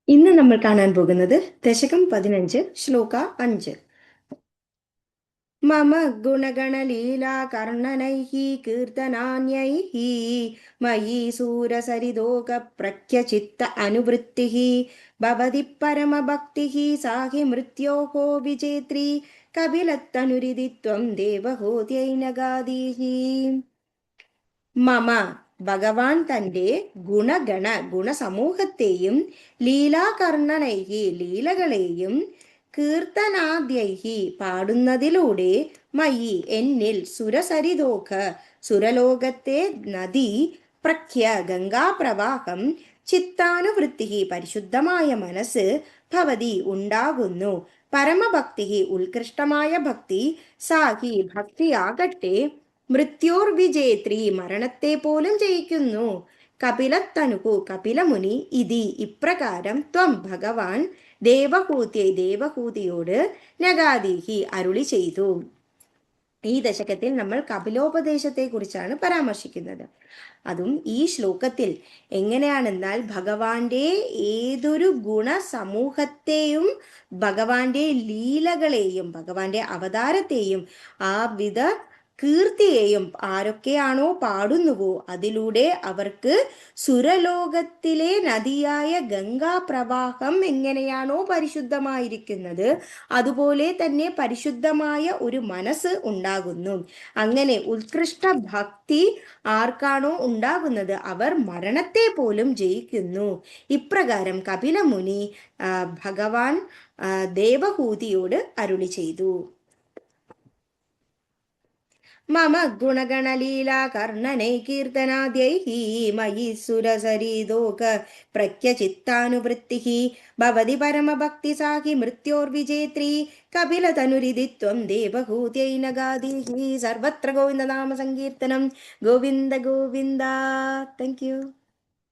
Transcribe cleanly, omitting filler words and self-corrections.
ഇന്ന് നമ്മൾ കാണാൻ പോകുന്നത് ദശകം 15 ശ്ലോക 5. മമ ഗുണഗണലീലാ കർണനൈഃ കീർത്തനാന്യൈഃ മയി സൂരസരിതോക പ്രഖ്യചിത്ത അനുവൃത്തിഃ ഭവതി പരമഭക്തിഃ സാഹി മൃത്യോഃ വിജേത്രി കപിലത്തനുരിതി ത്വം ദേവഹൂത്യൈനഗാദീഃ. മമ ഭഗവാൻ തൻ്റെ ഗുണസമൂഹത്തെയും ലീലാകർണനൈഹി ലീലകളെയും കീർത്തനാദ്യൈഹി പാടുന്നതിലൂടെ മയി എന്നിൽ സുരസരിതോഖ സുരലോകത്തെ നദി പ്രഖ്യ ഗംഗാപ്രവാഹം ചിത്താനുവൃത്തി പരിശുദ്ധമായ മനസ്സ് ഭവതി ഉണ്ടാകുന്നു. പരമഭക്തി ഉത്കൃഷ്ടമായ ഭക്തി സാഹി ഭക്തിയാകട്ടെ മൃത്യോർ വിജേത്രി മരണത്തെ പോലും ജയിക്കുന്നു. കപിലത്തനുഹു കപിലമുനി ഇതി ഇപ്രകാരം ത്വം ഭഗവാൻ ദേവഹൂതിയോട് നഗാദീഹി അരുളി ചെയ്തു. ഈ ദശകത്തിൽ നമ്മൾ കപിലോപദേശത്തെ കുറിച്ചാണ് പരാമർശിക്കുന്നത്. അതും ഈ ശ്ലോകത്തിൽ എങ്ങനെയാണെന്നാൽ ഭഗവാന്റെ ഏതൊരു ഗുണസമൂഹത്തെയും ഭഗവാന്റെ ലീലകളെയും ഭഗവാന്റെ അവതാരത്തെയും ആ വിധ കീർത്തിയെയും ആരൊക്കെയാണോ പാടുന്നുവോ അതിലൂടെ അവർക്ക് സുരലോകത്തിലെ നദിയായ ഗംഗാപ്രവാഹം എങ്ങനെയാണോ പരിശുദ്ധമായിരിക്കുന്നത് അതുപോലെ തന്നെ പരിശുദ്ധമായ ഒരു മനസ്സ് ഉണ്ടാകുന്നു. അങ്ങനെ ഉത്കൃഷ്ട ഭക്തി ആർക്കാണോ ഉണ്ടാകുന്നത് അവർ മരണത്തെ പോലും ജയിക്കുന്നു. ഇപ്രകാരം കപിലമുനി ഭഗവാൻ ദേവഹൂതിയോട് അരുളി ചെയ്തു. മമ ഗുണഗണലീലാ കർണനൈ കീർത്തനാദ്യൈഃ മയി സുരസരിതോക പ്രഖ്യചിത്താനുവൃത്തിഃ ഭവതി പരമഭക്തി സാഹി മൃത്യോർവിജേത്രി കപിലതനുരിതി ത്വം ദേവഹൂത്യൈനഗാദീഃ. സർവത്ര ഗോവിന്ദനാമ സങ്കീർത്തനം. ഗോവിന്ദ ഗോവിന്ദ. Thank U.